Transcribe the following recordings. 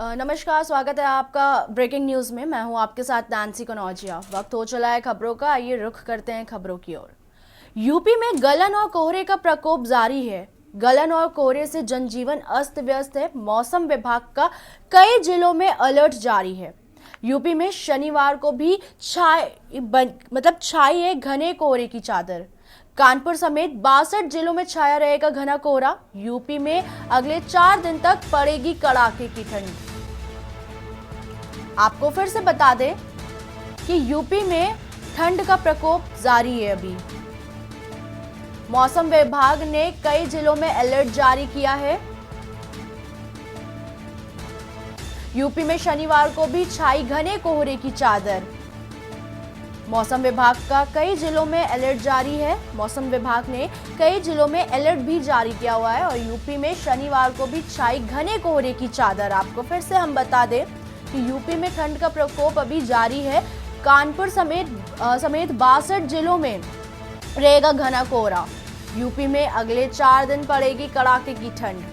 नमस्कार, स्वागत है आपका ब्रेकिंग न्यूज में। मैं हूं आपके साथ नैन्सी कनौजिया। वक्त हो चला है खबरों का, आइए रुख करते हैं खबरों की ओर। यूपी में गलन और कोहरे का प्रकोप जारी है। गलन और कोहरे से जनजीवन अस्त व्यस्त है। मौसम विभाग का कई जिलों में अलर्ट जारी है। यूपी में शनिवार को भी छाई है घने कोहरे की चादर। कानपुर समेत 62 जिलों में छाया रहेगा घना कोहरा। यूपी में अगले 4 दिन तक पड़ेगी कड़ाके की ठंड। आपको फिर से बता दें कि यूपी में ठंड का प्रकोप जारी है। अभी मौसम विभाग ने कई जिलों में अलर्ट जारी किया है। यूपी में शनिवार को भी छाई घने कोहरे की चादर। मौसम विभाग का कई जिलों में अलर्ट जारी है। मौसम विभाग ने कई जिलों में अलर्ट भी जारी किया हुआ है और यूपी में शनिवार को भी छाई घने कोहरे की चादर। आपको फिर से हम बता दें कि यूपी में ठंड का प्रकोप अभी जारी है। कानपुर समेत 62 जिलों में रहेगा घना कोहरा। यूपी में अगले 4 दिन पड़ेगी कड़ाके की ठंड।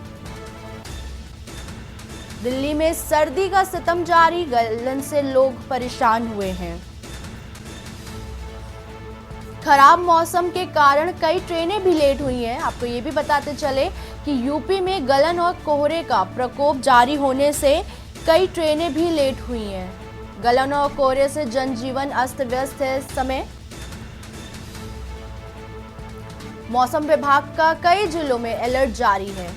दिल्ली में सर्दी का सितम जारी, गलन से लोग परेशान हुए हैं। खराब मौसम के कारण कई ट्रेनें भी लेट हुई हैं। आपको ये भी बताते चले कि यूपी में गलन और कोहरे का प्रकोप जारी होने से कई ट्रेनें भी लेट हुई हैं। गलन और कोहरे से जनजीवन अस्त व्यस्त है इस समय। मौसम विभाग का कई जिलों में अलर्ट जारी है।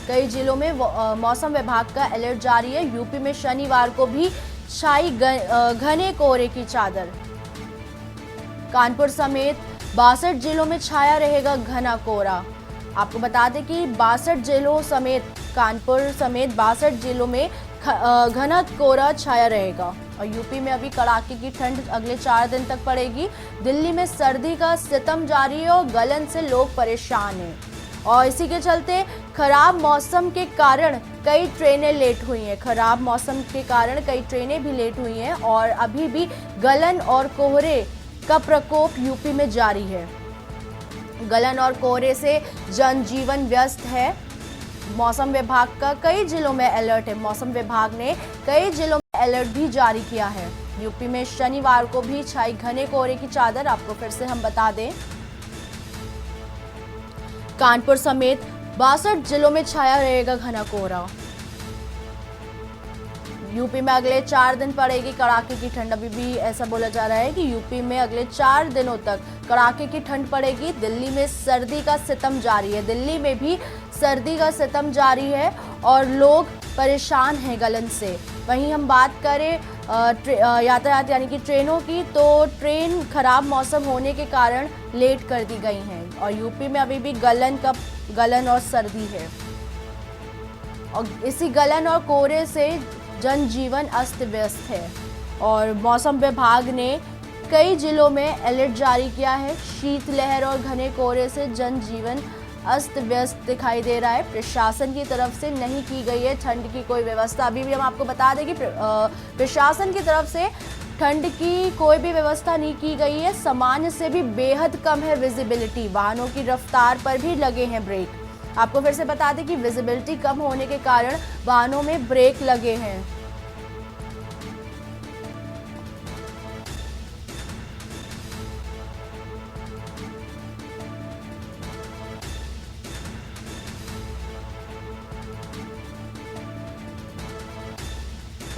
कई जिलों में मौसम विभाग का अलर्ट जारी है। यूपी में शनिवार को भी छाई घने कोहरे की चादर। कानपुर समेत 62 जिलों में छाया रहेगा घना कोहरा। आपको बता दें कि 62 जिलों समेत कानपुर समेत 62 जिलों में घना कोहरा छाया रहेगा और यूपी में अभी कड़ाके की ठंड अगले 4 दिन तक पड़ेगी। दिल्ली में सर्दी का सितम जारी है और गलन से लोग परेशान हैं और इसी के चलते खराब मौसम के कारण कई ट्रेनें लेट हुई हैं। खराब मौसम के कारण कई ट्रेनें भी लेट हुई हैं और अभी भी गलन और कोहरे का प्रकोप यूपी में जारी है। गलन और कोहरे से जनजीवन व्यस्त है। मौसम विभाग का कई जिलों में अलर्ट है। मौसम विभाग ने कई जिलों में अलर्ट भी जारी किया है। यूपी में शनिवार को भी छाई घने कोहरे की चादर। आपको फिर से हम बता दें, कानपुर समेत 62 जिलों में छाया रहेगा घना कोहरा। यूपी में अगले 4 दिन पड़ेगी कड़ाके की ठंड। अभी भी ऐसा बोला जा रहा है कि यूपी में अगले 4 दिनों तक कड़ाके की ठंड पड़ेगी। दिल्ली में सर्दी का सितम जारी है। दिल्ली में भी सर्दी का सितम जारी है और लोग परेशान हैं गलन से। वहीं हम बात करें यातायात यानी कि ट्रेनों की, तो ट्रेन खराब मौसम होने के कारण लेट कर दी गई हैं और यूपी में अभी भी गलन और सर्दी है और इसी गलन और कोहरे से जनजीवन अस्त व्यस्त है और मौसम विभाग ने कई जिलों में अलर्ट जारी किया है। शीतलहर और घने कोहरे से जनजीवन अस्त व्यस्त दिखाई दे रहा है। प्रशासन की तरफ से नहीं की गई है ठंड की कोई व्यवस्था। अभी भी हम आपको बता दें कि प्रशासन की तरफ से ठंड की कोई भी व्यवस्था नहीं की गई है। सामान्य से भी बेहद कम है विजिबिलिटी। वाहनों की रफ्तार पर भी लगे हैं ब्रेक। आपको फिर से बता दें कि विजिबिलिटी कम होने के कारण वाहनों में ब्रेक लगे हैं।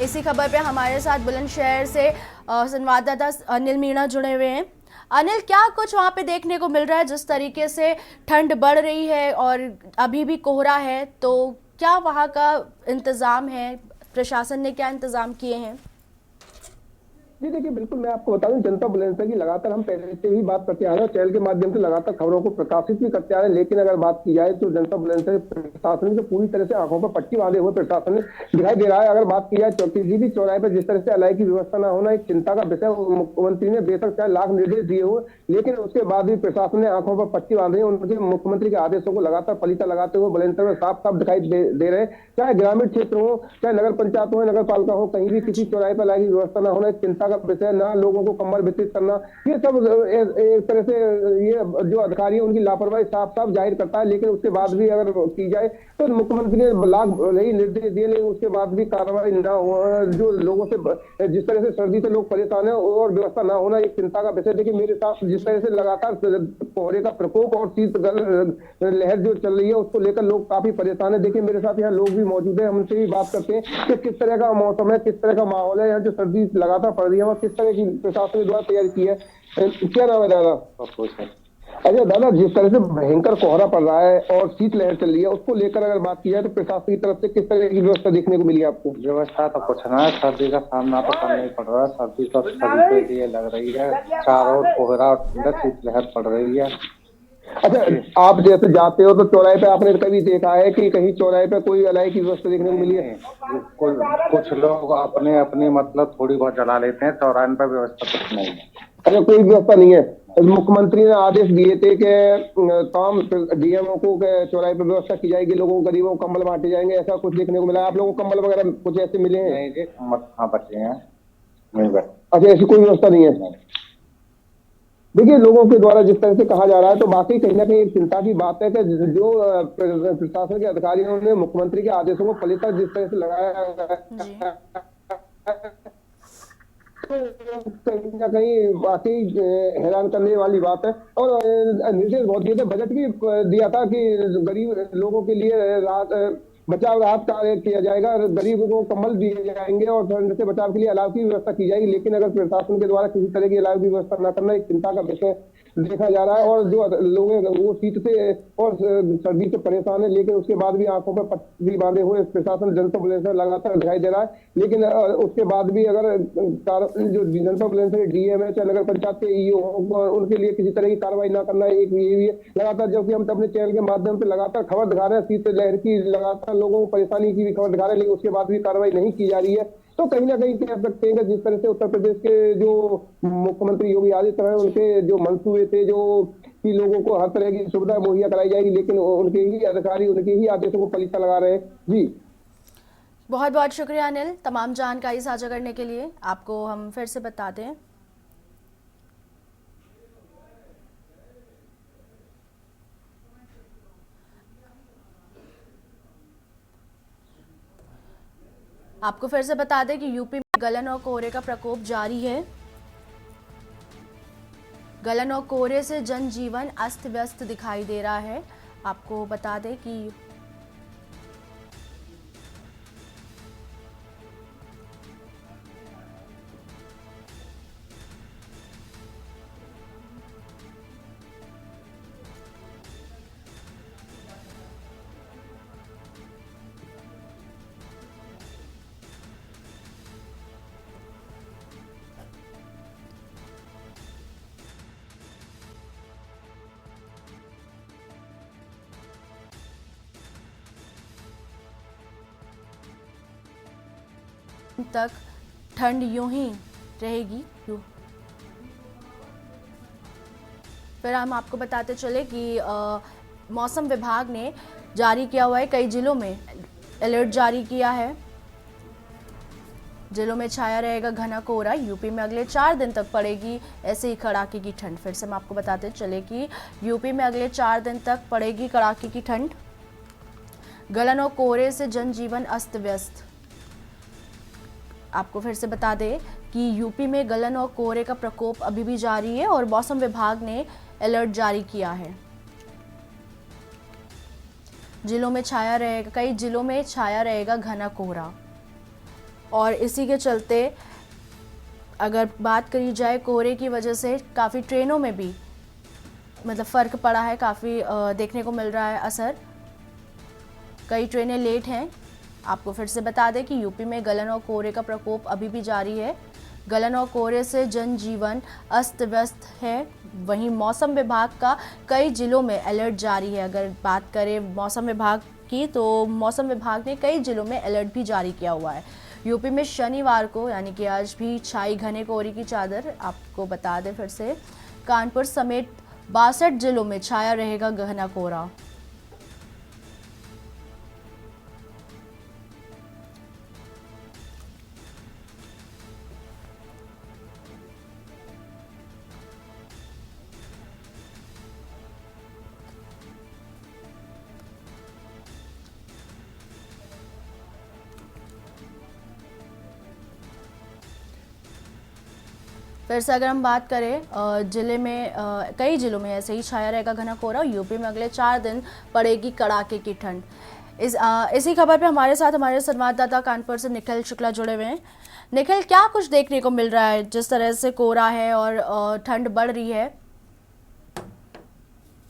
इसी खबर पे हमारे साथ बुलंदशहर से संवाददाता अनिल मीणा जुड़े हुए हैं। अनिल, क्या कुछ वहां पे देखने को मिल रहा है? जिस तरीके से ठंड बढ़ रही है और अभी भी कोहरा है, तो क्या वहां का इंतजाम है? प्रशासन ने क्या इंतजाम किए हैं? जी देखिए, बिल्कुल मैं आपको बता दूं, जनता बुलेंसर की लगातार हम पहले से ही बात करते आ रहे हैं। चैनल के माध्यम से लगातार खबरों को प्रकाशित भी करते आ रहे हैं। लेकिन अगर बात की जाए तो जनता बुलेंसर प्रशासन तो पूरी तरह से आंखों पर पट्टी बांधे हुए प्रशासन दिखाई दे रहा है। अगर बात की जाए किसी भी चौराहे पर जिस तरह से अलाई की व्यवस्था न होना एक चिंता का विषय, मुख्यमंत्री ने बेशक चाहे लाख निर्देश दिए हुए, लेकिन उसके बाद भी प्रशासन ने आंखों पर पट्टी बांधे। उनके मुख्यमंत्री के आदेशों को लगातार पलीता लगाते हुए बुलंदशहर में साफ साफ दिखाई दे रहे। चाहे ग्रामीण क्षेत्र हो, चाहे नगर पंचायत हो, नगर पालिका हो, कहीं भी किसी चौराहे पर अलाई की व्यवस्था न होना एक चिंता चिंता का विषय, ना लोगों को कंबल वितरित करना, ये सब एक तरह से ये जो अधिकारी है उनकी लापरवाही साफ साफ जाहिर करता है। लेकिन उसके बाद भी अगर की जाए तो मुख्यमंत्री ने लाख रही निर्देश दिए, लेकिन उसके बाद भी कार्रवाई ना हो, जो लोगों से जिस तरह से सर्दी से लोग परेशान है और व्यवस्था ना होना एक चिंता का विषय। देखिए मेरे साथ जिस तरह से लगातार कोहरे का प्रकोप और शीतल लहर जो चल रही है उसको लेकर लोग काफी परेशान है। देखिए मेरे साथ यहाँ लोग भी मौजूद है, हम उनसे भी बात करते हैं कि किस तरह का मौसम है, किस तरह का माहौल है, यहाँ जो सर्दी लगातार पड़ रही है वहाँ किस तरह की प्रशासन द्वारा तैयारी की है। क्या नाम है दादा? अच्छा दादा, जिस तरह से भयंकर कोहरा पड़ रहा है और शीतलहर चल रही है उसको लेकर अगर बात की जाए तो प्रशासन की तरफ से किस तरह की व्यवस्था देखने को मिली आपको? व्यवस्था तो कुछ ना है, सर्दी का सामना तो करना ही पड़ रहा है। सर्दी तो सभी के लिए लग रही है, चारों ओर कोहरा और ठंडा शीतलहर पड़ रही है। अच्छा, आप जैसे जाते हो तो चौराहे पे आपने कभी देखा है कि कहीं चौराहे पे कोई अलाई की व्यवस्था देखने को मिली है? कुछ लोग अपने अपने मतलब थोड़ी बहुत जला लेते हैं, चौराहे पे व्यवस्था कुछ नहीं है। अच्छा, कोई व्यवस्था नहीं है। मुख्यमंत्री ने आदेश दिए थे कि तमाम डीएमओ को चौराहे पर व्यवस्था की जाएगी, लोगों को गरीबों को कंबल बांटे जाएंगे, ऐसा कुछ देखने को मिला? आप लोगों को कंबल वगैरह कुछ ऐसे मिले हैं? नहीं जी, हाँ बच्चे हैं नहीं बस। अच्छा, ऐसी कोई व्यवस्था नहीं है। देखिए लोगों के द्वारा जिस तरह से कहा जा रहा है तो वाकई कहीं ना कहीं एक चिंता की बात है कि जो प्रशासन के अधिकारियों ने मुख्यमंत्री के आदेशों को पलिता जिस तरह से लगाया कहीं ना कहीं वाकई हैरान करने वाली बात है। और निर्देश बहुत दिए थे, बजट भी दिया था कि गरीब लोगों के लिए राहत बचाव राहत कार्य किया जाएगा, गरीबों को कंबल दिए जाएंगे और ठंड से बचाव के लिए अलाव की व्यवस्था की जाएगी। लेकिन अगर प्रशासन के द्वारा किसी तरह की अलाव की व्यवस्था न करना एक चिंता का विषय देखा जा रहा है। और जो लोग वो शीत से और सर्दी से परेशान है, लेकिन उसके बाद भी आंखों पर पट्टी बांधे हुए प्रशासन जनता पुलिस लगातार दिखाई दे रहा है। लेकिन उसके बाद भी अगर जो जनता पुलिस डीएम है चाहे नगर पंचायत के ईओ उनके लिए किसी तरह की कार्रवाई ना करना एक ये भी है। लगातार जबकि हम अपने चैनल के माध्यम से लगातार खबर दिखा रहे हैं शीत लहर की, लगातार लोगों को परेशानी की भी खबर दिखा रहे हैं, लेकिन उसके बाद भी कार्रवाई नहीं की जा रही है। तो कहीं ना कहीं कह सकते हैं कि जिस तरह से उत्तर प्रदेश के जो मुख्यमंत्री योगी आदित्यनाथ उनके जो मंसूबे थे जो कि लोगों को हर तरह की सुविधा मुहैया कराई जाएगी, लेकिन उनके ही अधिकारी उनके ही आदेशों को पलीता लगा रहे हैं। जी बहुत बहुत शुक्रिया अनिल, तमाम जानकारी साझा करने के लिए। आपको हम फिर से बता दें कि यूपी में गलन और कोहरे का प्रकोप जारी है। गलन और कोहरे से जनजीवन अस्त व्यस्त दिखाई दे रहा है। आपको बता दें कि तक ठंड यूं ही रहेगी। फिर हम आपको बताते चले कि मौसम विभाग ने जारी किया हुआ है, कई जिलों में अलर्ट जारी किया है। जिलों में छाया रहेगा घना कोहरा। यूपी में अगले 4 दिन तक पड़ेगी ऐसे ही कड़ाके की ठंड। फिर से हम आपको बताते चले कि यूपी में अगले 4 दिन तक पड़ेगी कड़ाके की ठंड। गलन और कोहरे से जनजीवन अस्त व्यस्त। आपको फिर से बता दें कि यूपी में गलन और कोहरे का प्रकोप अभी भी जारी है और मौसम विभाग ने अलर्ट जारी किया है। जिलों में छाया रहेगा, कई जिलों में छाया रहेगा घना कोहरा। और इसी के चलते अगर बात करी जाए कोहरे की वजह से काफ़ी ट्रेनों में भी मतलब फ़र्क पड़ा है, काफ़ी देखने को मिल रहा है असर। कई ट्रेनें लेट हैं। आपको फिर से बता दें कि यूपी में गलन और कोहरे का प्रकोप अभी भी जारी है। गलन और कोहरे से जनजीवन अस्त व्यस्त है। वहीं मौसम विभाग का कई जिलों में अलर्ट जारी है। अगर बात करें मौसम विभाग की तो मौसम विभाग ने कई जिलों में अलर्ट भी जारी किया हुआ है। यूपी में शनिवार को यानी कि आज भी छाई घने कोहरे की चादर। आपको बता दें फिर से कानपुर समेत 62 जिलों में छाया रहेगा घना कोहरा। फिर से अगर हम बात करें जिले में कई जिलों में ऐसे ही छाया रहेगा घना कोहरा। यूपी में अगले 4 दिन पड़ेगी कड़ाके की ठंड। इसी खबर पे हमारे साथ हमारे संवाददाता कानपुर से निखिल शुक्ला जुड़े हुए हैं। निखिल, क्या कुछ देखने को मिल रहा है जिस तरह से कोहरा है और ठंड बढ़ रही है?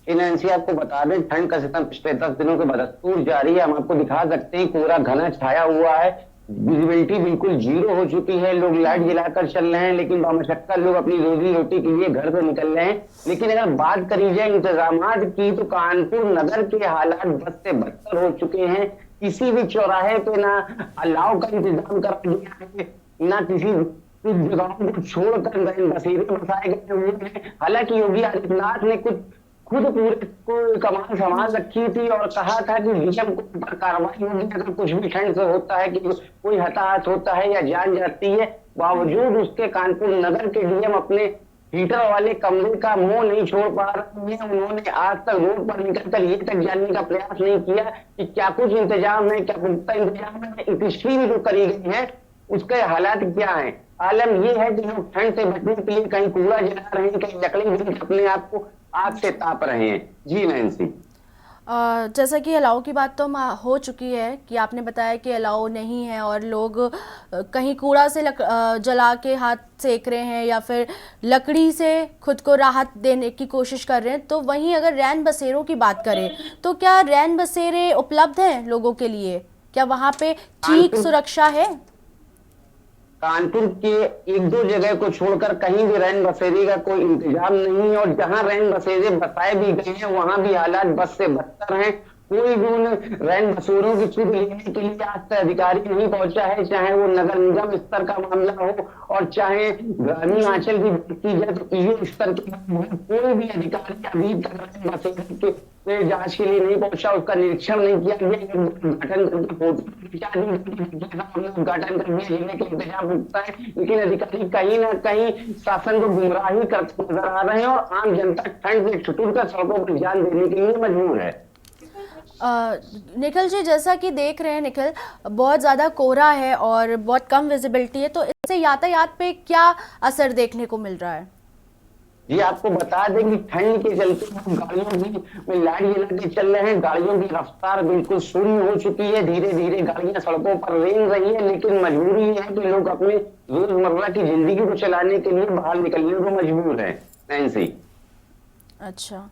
नैन्सी, आपको बता दें ठंड का सितम पिछले 10 दिनों के बदस्तूर जारी है। हम आपको दिखा सकते हैं कोहरा घना छाया हुआ है, विजिबिलिटी बिल्कुल जीरो हो चुकी है। लोग लाइट जलाकर चल रहे हैं, लेकिन बामशक्कत लोग अपनी रोजी रोटी के लिए घर से निकल रहे हैं। लेकिन अगर बात करी जाए इंतजामात की, तो कानपुर नगर के हालात बद से बदतर हो चुके हैं। किसी भी चौराहे पे ना अलाव का इंतजाम करा गया है, ना किसी कुछ जगहों को छोड़कर रैन बसेरे बसाए गए हुए हैं। हालांकि योगी आदित्यनाथ ने खुद पूरे को कमान संभाल रखी थी और कहा था कि डीएम को ऊपर कार्रवाई होगी अगर कुछ भी ठंड से होता है, कि कोई हताहत होता है या जान जाती है। बावजूद उसके कानपुर नगर के डीएम अपने हीटर वाले कमरे का मुंह नहीं छोड़ पा रहे हैं। उन्होंने आज तक रोड पर निकलकर ये तक जानने का प्रयास नहीं किया कि क्या कुछ इंतजाम है, क्या पुख्ता इंतजाम है। कृषि भी जो करी गई है उसके हालात क्या है। आलम ये है कि लोग ठंड से बचने के लिए कहीं कूड़ा जला रहे हैं, कहीं लकड़ी अपने आप को आग से ताप रहे हैं। जी नैन्सी, जैसा कि अलाव की बात तो हो चुकी है कि आपने बताया कि अलाव नहीं है और लोग कहीं कूड़ा से जला के हाथ सेक रहे हैं या फिर लकड़ी से खुद को राहत देने की कोशिश कर रहे हैं। तो वहीं अगर रैन बसेरों की बात करें तो क्या रैन बसेरे उपलब्ध हैं लोगों के लिए? क्या वहाँ पे ठीक सुरक्षा है? कानपुर के 1-2 जगह को छोड़कर कहीं भी रैन बसेरे का कोई इंतजाम नहीं है। और जहां रैन बसेरे बसाए भी गए हैं वहां भी हालात बद से बदतर हैं। कोई भी उन रैन बसेरों की सुध लेने के लिए आज तक अधिकारी नहीं पहुंचा है, चाहे वो नगर निगम स्तर का मामला हो और चाहे ग्रामीण आंचल की बात की जाए तो ईओ स्तर के कोई भी अधिकारी अभी तक रैन बसेरे के जांच के लिए नहीं पहुंचा, उसका निरीक्षण नहीं किया गया। उद्घाटन करके फोटो उद्घाटन कर दिया जिले के इंतजाम होता है, लेकिन अधिकारी कहीं ना कहीं शासन को गुमराही करते नजर आ रहे हैं और आम जनता ठंड से छुटूर सड़कों पर जान देने के लिए मजबूर है। निखिल जी, जैसा कि देख रहे हैं निखिल, बहुत ज़्यादा कोहरा है और बहुत कम विजिबिलिटी है, तो इससे यातायात पे क्या असर देखने को मिल रहा है? जी, आपको बता दें कि ठंड के चलते गाड़ियों की लाइट जला के चल रहे हैं। गाड़ियों की रफ्तार बिल्कुल शून्य हो चुकी है। धीरे धीरे गाड़ियां सड़कों पर रेंग रही है, लेकिन मजबूरी है कि लोग अपने रोजमर्रा की जिंदगी को चलाने के लिए बाहर निकलने को मजबूर है। नैन्सी, अच्छा,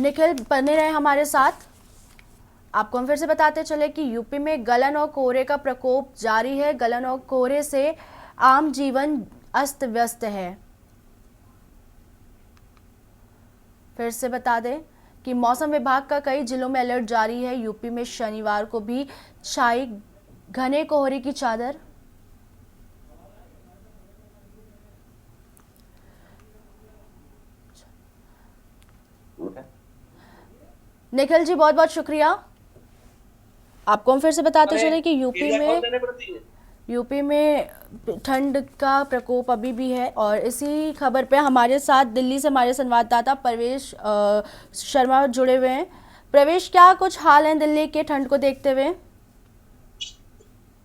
निखिल बने रहे हमारे साथ। आपको हम फिर से बताते चले कि यूपी में गलन और कोहरे का प्रकोप जारी है। गलन और कोहरे से आम जीवन अस्त व्यस्त है। फिर से बता दें कि मौसम विभाग का कई जिलों में अलर्ट जारी है। यूपी में शनिवार को भी छाई घने कोहरे की चादर। निखिल जी, बहुत बहुत शुक्रिया। आपको हम फिर से बताते चले कि यूपी में ठंड का प्रकोप अभी भी है। और इसी खबर पे हमारे साथ दिल्ली से हमारे संवाददाता प्रवेश शर्मा जुड़े हुए हैं। प्रवेश, क्या कुछ हाल है दिल्ली के ठंड को देखते हुए?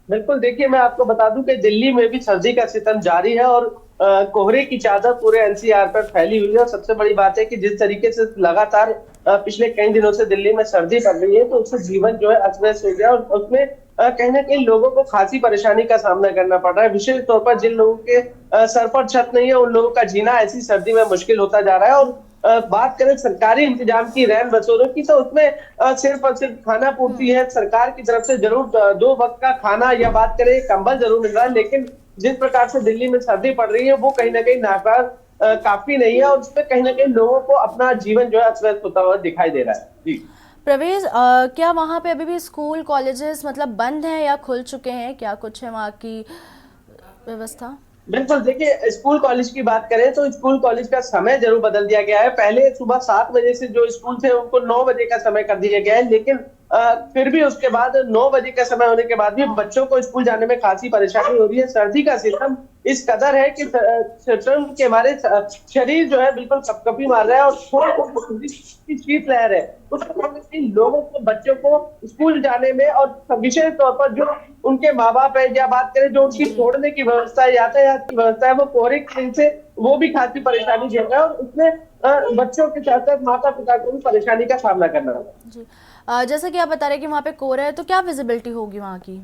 बिल्कुल, देखिए मैं आपको बता दूं कि दिल्ली में भी सर्दी का सितम जारी है और कोहरे की चादर पूरे एनसीआर पर फैली हुई है। और सबसे बड़ी बात है कि जिस तरीके से लगातार पिछले कई दिनों से दिल्ली में सर्दी पड़ रही है, तो उससे जीवन जो है अस्त व्यस्त हो गया और उसमें कहीं ना कहीं लोगों को खासी परेशानी का सामना करना पड़ रहा है। विशेष तौर पर जिन लोगों के सर पर छत नहीं है, उन लोगों का जीना ऐसी सर्दी में मुश्किल होता जा रहा है। और बात करें सरकारी इंतजाम की, रैन बसेरों की, तो उसमें सिर्फ और सिर्फ खाना पूर्ति है। सरकार की तरफ से जरूर 2 वक्त का खाना या बात करें कंबल जरूर मिल रहा है, लेकिन जिस प्रकार से दिल्ली में सर्दी पड़ रही है वो कहीं ना कहीं नाकार काफी नहीं है और उसमें कहीं ना कहीं लोगों को अपना जीवन जो है अस्त व्यस्त होता हुआ दिखाई दे रहा है। जी प्रवेश, क्या वहाँ पे अभी भी स्कूल कॉलेजेस मतलब बंद हैं या खुल चुके हैं? क्या कुछ है वहाँ की व्यवस्था? बिल्कुल, देखिए स्कूल कॉलेज की बात करें तो स्कूल कॉलेज का समय जरूर बदल दिया गया है। पहले सुबह 7 बजे से जो स्कूल थे उनको 9 बजे का समय कर दिया गया है, लेकिन फिर भी उसके बाद 9 बजे का समय होने के बाद भी बच्चों को स्कूल जाने में खासी परेशानी हो रही है। सर्दी का सिस्टम इस कदर है कि ठंड के हमारे शरीर जो है बिल्कुल कपकपी मार रहा है और थोड़ी की शीतलहर है उसको लोगों को, बच्चों को स्कूल जाने में और विशेष तौर पर जो उनके माँ बाप है या बात करें जो उनकी छोड़ने की व्यवस्था है, यातायात की व्यवस्था है, वो कोहरे की वजह से वो भी खासी परेशानी झेल रहा है और उसमें बच्चों के साथ साथ माता पिता को भी परेशानी का सामना करना है। जी जैसा कि आप बता रहे हैं कि वहाँ पे कोहरा है, तो क्या विजिबिलिटी होगी वहाँ की?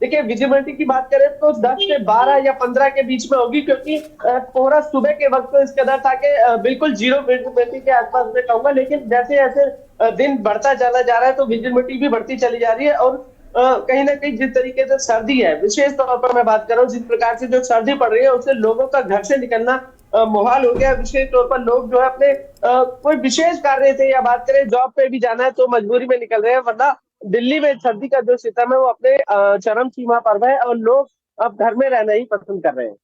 देखिए विजिबिलिटी की बात करें तो 10 से 12 या 15 के बीच में होगी, क्योंकि कोहरा सुबह के वक्त तो इस कदर था कि बिल्कुल जीरो विजिबिलिटी के आसपास मैं कहूंगा, लेकिन जैसे जैसे दिन बढ़ता चला जा रहा है तो विजिबिलिटी भी बढ़ती चली जा रही है। और कहीं ना कहीं जिस तरीके से सर्दी है, विशेष तौर पर मैं बात कर रहा हूँ, जिस प्रकार से जो सर्दी पड़ रही है उससे लोगों का घर से निकलना मुहाल हो गया। विशेष तौर पर लोग जो है अपने कोई विशेष कार्य से या बात करें जॉब पे भी जाना है तो मजबूरी में निकल रहे हैं, वरना दिल्ली में सर्दी का जो सितम है वो अपने चरम सीमा पर है और लोग अब घर में रहना ही पसंद कर रहे हैं।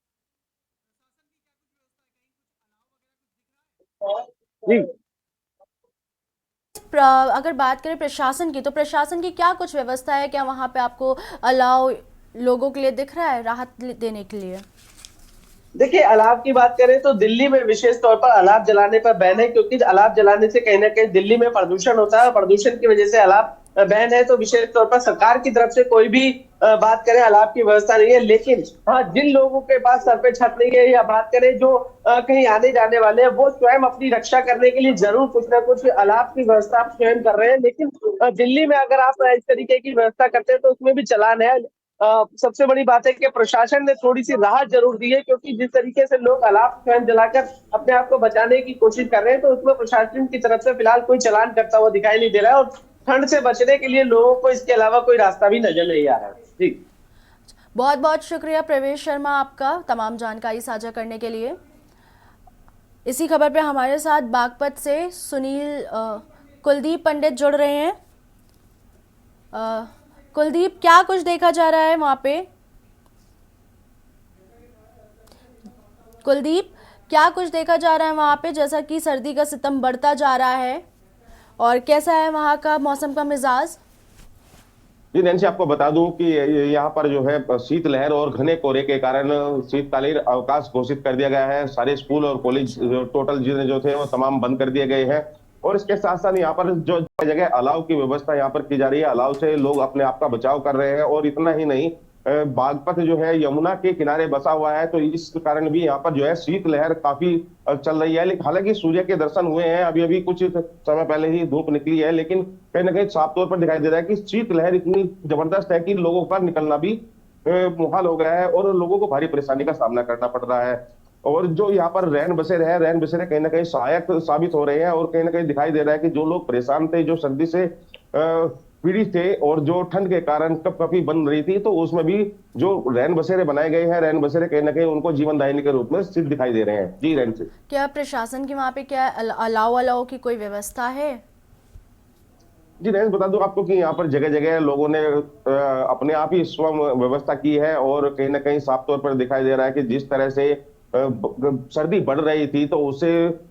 जी अगर बात करें प्रशासन की, तो प्रशासन की क्या कुछ व्यवस्था है? क्या वहाँ पे आपको अलाव लोगों के लिए दिख रहा है राहत देने के लिए? देखिए अलाव की बात करें तो दिल्ली में विशेष तौर पर अलाव जलाने पर बैन है, क्योंकि अलाव जलाने से कहीं ना कहीं दिल्ली में प्रदूषण होता है और प्रदूषण की वजह से अलाव बैन है। तो विशेष तौर पर सरकार की तरफ से कोई भी बात करें अलाव की व्यवस्था नहीं है। लेकिन हाँ, जिन लोगों के पास सर पे छत नहीं है या बात करें जो कहीं आने जाने वाले हैं, वो स्वयं अपनी रक्षा करने के लिए जरूर कुछ ना कुछ अलाव की व्यवस्था आप स्वयं कर रहे हैं। लेकिन दिल्ली में अगर आप इस तरीके की व्यवस्था करते हैं तो उसमें भी चालान है। सबसे बड़ी बात है कि प्रशासन ने थोड़ी सी राहत जरूर दी है, क्योंकि जिस तरीके से लोग अलाव स्वयं जलाकर अपने आप को बचाने की कोशिश कर रहे हैं, तो उसमें प्रशासन की तरफ से फिलहाल कोई चालान करता हुआ दिखाई नहीं दे रहा है और ठंड से बचने के लिए लोगों को इसके अलावा कोई रास्ता भी नजर नहीं आ रहा है। जी बहुत बहुत शुक्रिया प्रवेश शर्मा आपका तमाम जानकारी साझा करने के लिए। इसी खबर पे हमारे साथ बागपत से सुनील कुलदीप पंडित जुड़ रहे हैं। कुलदीप, क्या कुछ देखा जा रहा है वहाँ पे? कुलदीप, क्या कुछ देखा जा रहा है वहाँ पे, जैसा कि सर्दी का सितम बढ़ता जा रहा है, और कैसा है वहाँ का मौसम का मिजाज? जी नैन्सी, आपको बता दूं कि यहाँ पर जो है शीतलहर और घने कोहरे के कारण शीतकालीन अवकाश घोषित कर दिया गया है। सारे स्कूल और कॉलेज टोटल जितने जो थे वो तमाम बंद कर दिए गए हैं और इसके साथ साथ यहाँ पर जो जगह अलाव की व्यवस्था यहाँ पर की जा रही है, अलाव से लोग अपने आप का बचाव कर रहे हैं। और इतना ही नहीं, बागपत जो है यमुना के किनारे बसा हुआ है, तो इस कारण भी यहाँ पर जो है शीतलहर काफी चल रही है। लेकिन हालांकि सूर्य के दर्शन हुए हैं, अभी अभी कुछ समय पहले ही धूप निकली है, लेकिन कहीं ना कहीं साफ तौर पर दिखाई दे रहा है कि शीतलहर इतनी जबरदस्त है कि लोगों का निकलना भी मुहाल हो गया है और लोगों को भारी परेशानी का सामना करना पड़ रहा है। और जो यहाँ पर रैन बसेरे कहीं ना कहीं सहायक साबित हो रहे हैं और कहीं ना कहीं दिखाई दे रहा है कि जो लोग परेशान थे, जो सर्दी से पीड़ित थे और जो ठंड के कारण कपकपी बन रही थी, तो उसमें भी जो रैन बसेरे बनाए गए हैं, रैन बसेरे कहीं ना कहीं उनको जीवन दायिनी के रूप में सिद्ध दिखाई दे रहे हैं। जी रैन से क्या प्रशासन की वहाँ पे क्या अलाव की कोई व्यवस्था है? जी रैन, बता दूं आपको कि यहाँ पर जगह जगह लोगों ने अपने आप ही स्वयं व्यवस्था की है और कहीं ना कहीं साफ तौर पर दिखाई दे रहा है कि जिस तरह से सर्दी बढ़ रही थी तो उससे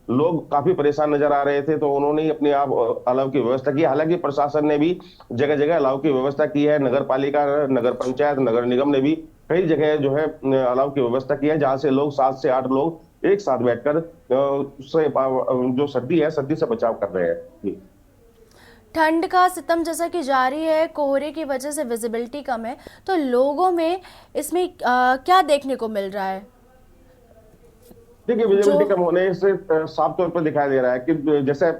लोग काफी परेशान नजर आ रहे थे, तो उन्होंने ही अपने आप अलाव की व्यवस्था की। हालांकि प्रशासन ने भी जगह जगह अलाव की व्यवस्था की है। नगर पालिका, नगर पंचायत, नगर निगम ने भी कई जगह जो है अलाव की व्यवस्था की है, जहां से लोग 7 से 8 लोग एक साथ बैठकर उससे जो सर्दी है, सर्दी से बचाव कर रहे हैं। ठंड का सितम जैसा कि जारी है, कोहरे की वजह से विजिबिलिटी कम है, तो लोगों में इसमें क्या देखने को मिल रहा है? देखिए, विजिबिलिटी कम होने से साफ तौर पर दिखाई दे रहा है कि जैसे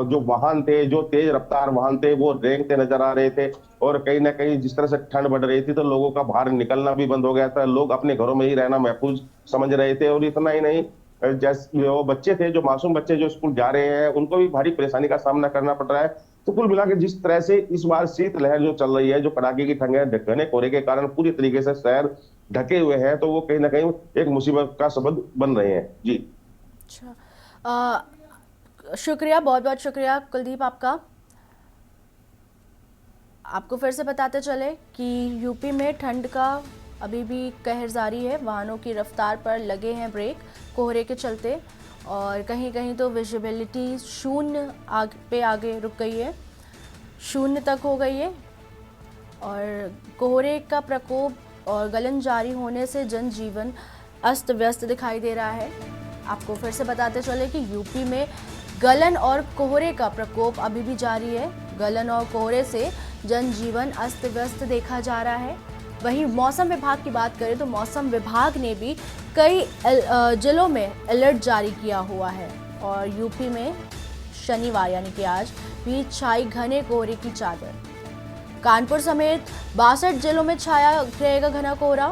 जो वाहन थे, जो तेज रफ्तार वाहन थे, वो रेंगते नजर आ रहे थे और कहीं ना कहीं जिस तरह से ठंड बढ़ रही थी तो लोगों का बाहर निकलना भी बंद हो गया था। लोग अपने घरों में ही रहना महफूज समझ रहे थे। और इतना ही नहीं, जैसे वो बच्चे थे, जो मासूम बच्चे जो स्कूल जा रहे हैं, उनको भी भारी परेशानी का सामना करना पड़ रहा है। तो कुल मिलाकर जिस तरह से इस बार शीतलहर जो चल रही है, जो कड़ाके की ठंड है, घने कोहरे के कारण पूरी तरीके से शहर ढके हुए हैं, तो वो कहीं ना कहीं एक मुसीबत का सबब बन रहे हैं। जी अच्छा, शुक्रिया, बहुत बहुत शुक्रिया कुलदीप आपका। आपको फिर से बताते चले कि यूपी में ठंड का अभी भी कहर जारी है। वाहनों की रफ्तार पर लगे हैं ब्रेक कोहरे के चलते, और कहीं कहीं तो विजिबिलिटी शून्य पे आगे रुक गई है, शून्य तक हो गई है। और कोहरे का प्रकोप और गलन जारी होने से जनजीवन अस्त व्यस्त दिखाई दे रहा है। आपको फिर से बताते चले कि यूपी में गलन और कोहरे का प्रकोप अभी भी जारी है। गलन और कोहरे से जनजीवन अस्त व्यस्त देखा जा रहा है। वहीं मौसम विभाग की बात करें तो मौसम विभाग ने भी कई जिलों में अलर्ट जारी किया हुआ है और यूपी में शनिवार यानी कि आज भी छाई घने कोहरे की चादर। कानपुर समेत 62 जिलों में छाया रहेगा घना कोहरा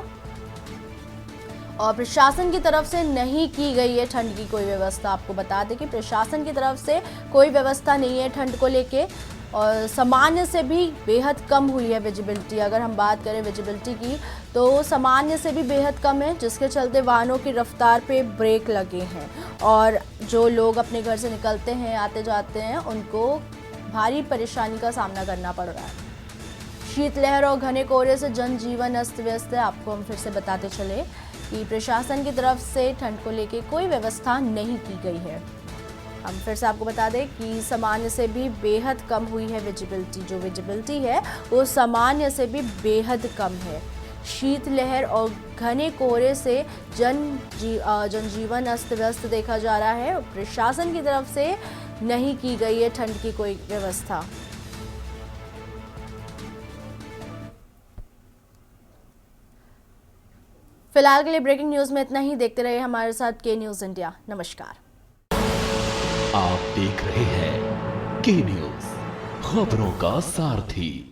और प्रशासन की तरफ से नहीं की गई है ठंड की कोई व्यवस्था। आपको बता दें कि प्रशासन की तरफ से कोई व्यवस्था नहीं है ठंड को लेके और सामान्य से भी बेहद कम हुई है विजिबिलिटी। अगर हम बात करें विजिबिलिटी की तो सामान्य से भी बेहद कम है, जिसके चलते वाहनों की रफ्तार पे ब्रेक लगे हैं और जो लोग अपने घर से निकलते हैं आते जाते हैं उनको भारी परेशानी का सामना करना पड़ रहा है। शीतलहर और घने कोहरे से जनजीवन अस्त व्यस्त है। आपको हम फिर से बताते चले कि प्रशासन की तरफ से ठंड को लेके कोई व्यवस्था नहीं की गई है। हम फिर से आपको बता दें कि सामान्य से भी बेहद कम हुई है विजिबिलिटी। जो विजिबिलिटी है वो सामान्य से भी बेहद कम है। शीतलहर और घने कोहरे से जनजीवन अस्त व्यस्त देखा जा रहा है और प्रशासन की तरफ से नहीं की गई है ठंड की कोई व्यवस्था। फिलहाल के लिए ब्रेकिंग न्यूज में इतना ही। देखते रहिए हमारे साथ के न्यूज इंडिया। नमस्कार। आप देख रहे हैं के न्यूज, खबरों का सारथी।